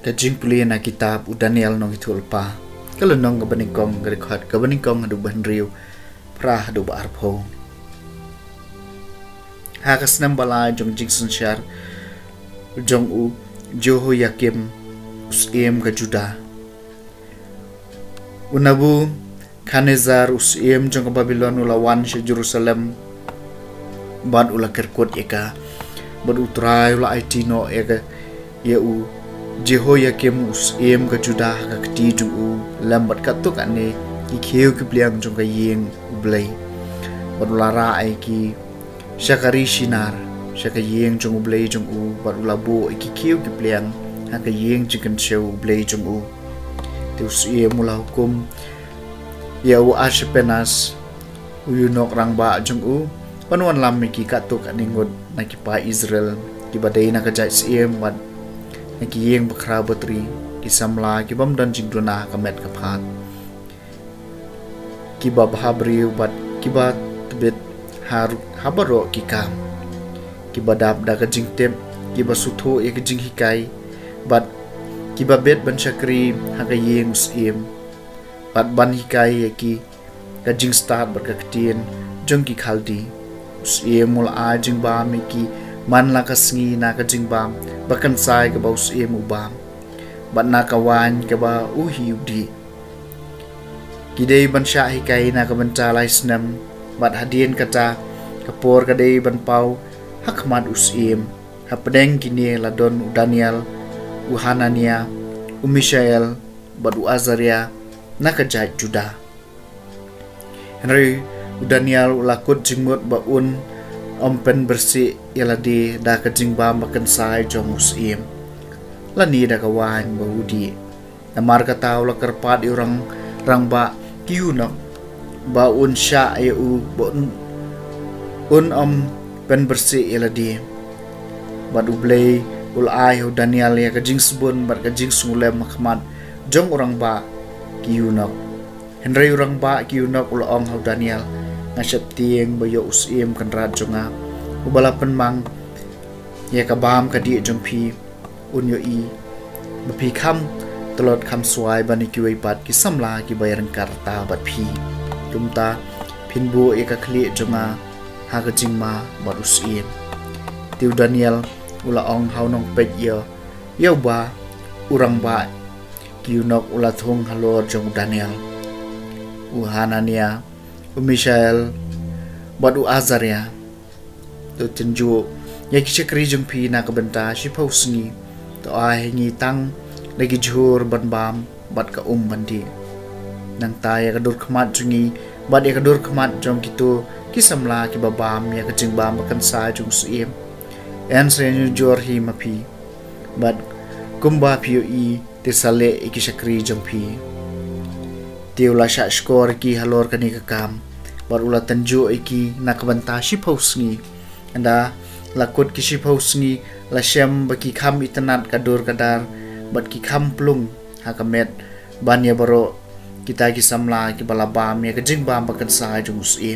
Kajing puli na kitab u Daniel nong itul pa kalau nong kebeningkong record kebeningkong adu banriu prah adu barpo hakas nambala jong jingsun syar jong u Joho Yakim usiem ke Juda unabu Khanezar usiem jong ke Babylon ulawan se Jerusalem bad ula kerkot eka bad utrai ula aitino eka ya u Jehoiakim usiem ke Judah ke keti jung u lambat katuk ane ki kheu ki bliang jong ka yeng blai badulara ai ki syakari sinar syaka yeng jong u blai jong u badulabo ki kheu ki bliang ha ka yeng jikan show blai jong u te usiem mula hukum ya u aspenas uyunok rang ba jong u panuan lam ki katuk ane ngod na ki pa Israel ki badai na ka jai siem bad ki yeng bakra batri ki samla ki bam dan jingduna kamet kaphat ki bab habri bat ki bat tebet har habaro ki kam ki badab da ka jingtem ki basutho e ki jing hikai bat ki babet ban chakri ha ka yeng usiem bat ban hikai e ki ka jing start bat ka ktien jong ki khaldi usiem mul a jing ba me ki man la ka sngi na ka jing bam bakan sai ka baus em ubam bat na ka wan ka ba u hiudi kidei ban sha hi kai na ka ban cha lai snam bat hadien ka ta ka por ka dei ban pau hakmat usim hapdeng kini la don Daniel u Hanania u Mishael bat u Azaria na ka jai Juda Henry u Daniel ulakut jingmut ba un ompen bersih yaladi da kajing ba makan sai jong usim lani da kawan bahudi namar kata ula kerpat orang rang ba kiuna ba un sya eu un pen bersih yaladi badu blay ul ai Daniel ya kajing sebun bar kajing sungulem makmat jong orang ba kiuna Henry orang ba kiuna ul ong Daniel ngasap tieng bayo usim kan rajonga ubalapan mang ya kabam kadi jong pi unyo i bapi kham telot kham swai bani kiwai pat ki samla ki bayaran karta bat pi tumta pinbu e ka khli jonga ha ka jingma bat usim tiu Daniel ula ong haunong pet yo yo ba urang ba kiunok ula thong halor jong Daniel Hanania Mishael badu Azaria tu tenju ya ki chakri jong pi na ka benta shi pausni to ai ngi tang lagi jhur ban bam bat ka bandi nang ta ya ka dur khmat jungi bat ya ka dur khmat jong kitu ki samla ki babam ya ka jing bam kan sa jong sim en se nyu jor hi ma pi bat kumba pi i te sale ki chakri jong pi tiula sha skor ki halor kani ka kam barula tanju iki nakbanta shipausngi anda lakut ki shipausngi la shem baki kham itanat kadur kadar bat ki kham plung hakamet banya baro kita ki samla ki balabam ya kajing bam bakan sai jungus e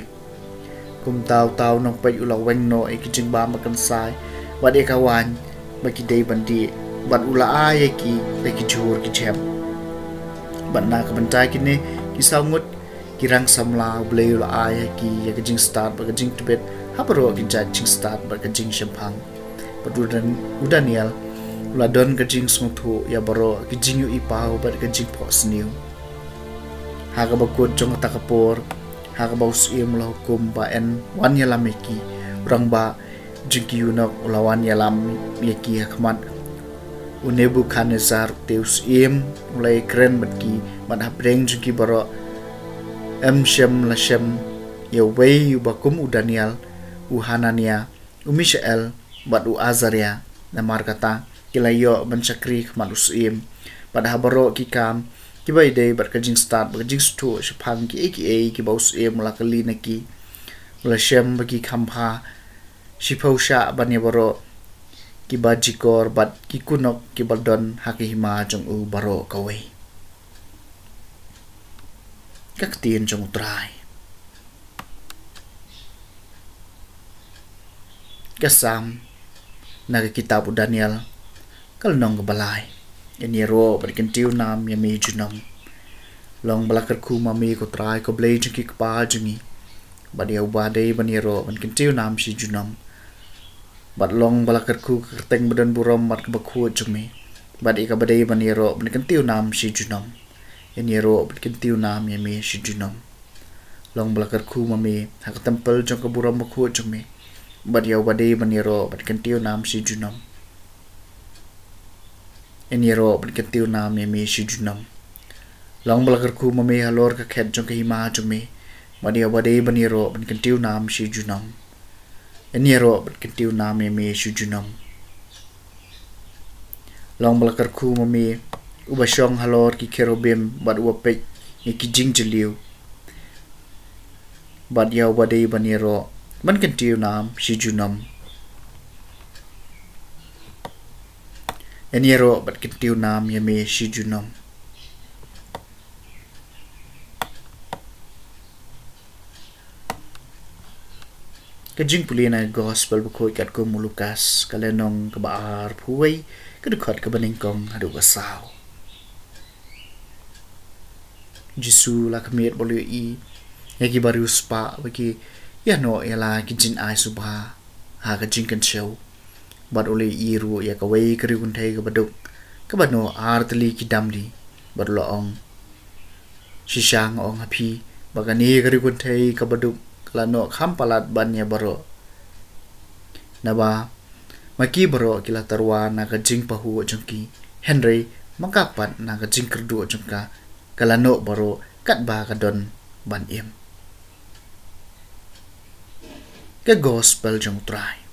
kum tau nong pai ula weng no e ki jing bam bakan sai bat e kawan baki dei bandi bat ula ai ki ki jur ki chem banna ka bantai kini kisangut kirang samla bleu la ai ki ya jing start ba jing tibet habaro ki jing start ba jing champang padudan Daniel la don ka jing smuthu ya baro ki jing yu ipau ba ka jing pos new ha ka bakut jong ta kapor ha ka baus im la hukum ba en wan ya lameki rang ba jing ki unok ulawan ya lam yeki hakmat Nebuchadnezzar teus im mulai keren bagi mana breng juki baro shem la shem ya wei bakum Daniel Hanania Mishael bat Azaria namar kata kilayo ban chakri malus im pada habaro ki kam ki bai dei bar ka jing start ba jing stu shphang ki ki baus em la kali na ki la shem ba ki khampha shiphausha bani baro ki ba jikor bat ki kunok ki baldon haki hima jong u baro kawe kak tien jong trai kasam naga kitab Daniel kal nong balai ini ro berkin tiu nam yami junam long balakar ku mami ko trai ko blai jeng ki pa jengi badia ubade bani ro berkin tiu nam si junam bat long balakar ku kerteng badan buram mat bakhu jumi bat ika badai bani ro berkin tiu nam si junam ini ro berkin tiu nam yami si junam long balakar ku mami hak tempel jong ko buram bakhu jumi bat ya ubade bani ro berkin tiu nam si junam ini ro berkin tiu nam yami si junam long balakar ku mami halor ka khet jong ka hima jumi bat ya ubade bani ro berkin tiu nam si junam ini ro berkin tiu nam yami si junam long balakar ku mami ubashong halor ki kerubim bat uapek ni ki jing jeliu bat ya ubade bani ro berkin tiu nam si junam ini ro berkin tiu nam yami si junam kajing pulina gospel buku kat ko mulukas kalenong kebaar puai kedekot ke beningkong adu basau jisu la kemit bolu i yaki baru spa bagi ya no ela kijin ai subha ha kajing kan show bad ole i ru ya ka wei kri kun thai ka baduk ka bano artli ki damli bad lo ong shishang ong api bagani kri kun thai ka baduk lano khampalat banya baro naba maki baro kila tarwa na ka jing pahu jongki Henry makapat na ka jing kerdu jongka kalano baro kat ba ka don ban im ke gospel jong try